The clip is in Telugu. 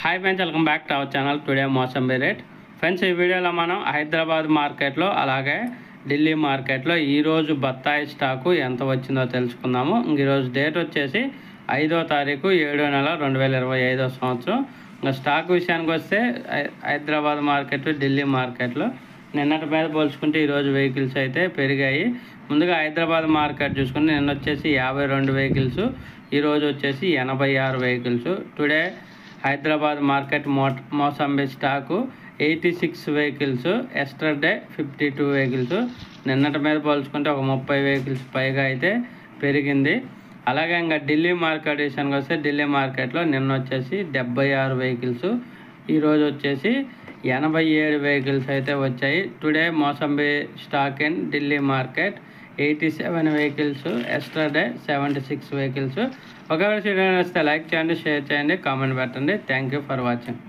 Hi friends, welcome back to our channel. Today mosambi rate. Friends, ఈ వీడియోలో మనం హైదరాబాద్ మార్కెట్లో అలాగే ఢిల్లీ మార్కెట్లో ఈరోజు బత్తాయి స్టాకు ఎంత వచ్చిందో తెలుసుకుందాము. ఈరోజు డేట్ వచ్చేసి 5వ తారీఖు 7వ నెల 2025 సంవత్సరం. ఇంకా స్టాక్ విషయానికి వస్తే హైదరాబాద్ మార్కెట్, ఢిల్లీ మార్కెట్లో నిన్నటి మీద పోల్చుకుంటే ఈరోజు వెహికల్స్ అయితే పెరిగాయి. ముందుగా హైదరాబాద్ మార్కెట్ చూసుకుంటే నిన్న వచ్చేసి 52 వెహికల్స్, ఈరోజు వచ్చేసి 86 vehicles. Today Hyderabad market mosambi stock 86 vehicles, yesterday 52 vehicles. నిన్నటి మీద పోల్చుకుంటే ఒక 30 వెహికల్స్ పైగా అయితే పెరిగింది. అలాగే ఇంకా ఢిల్లీ మార్కెట్ విషయానికి వస్తే ఢిల్లీ మార్కెట్లో నిన్న వచ్చేసి 76 వెహికల్స్, ఈరోజు వచ్చేసి 87 వెహికల్స్ అయితే వచ్చాయి. Today mosambi stock in Delhi market 87 vehicles, yesterday 76 vehicles. ఒకవేళ వీడియో నచ్చితే లైక్ చేయండి, షేర్ చేయండి, కామెంట్ పెట్టండి. Thank you for watching.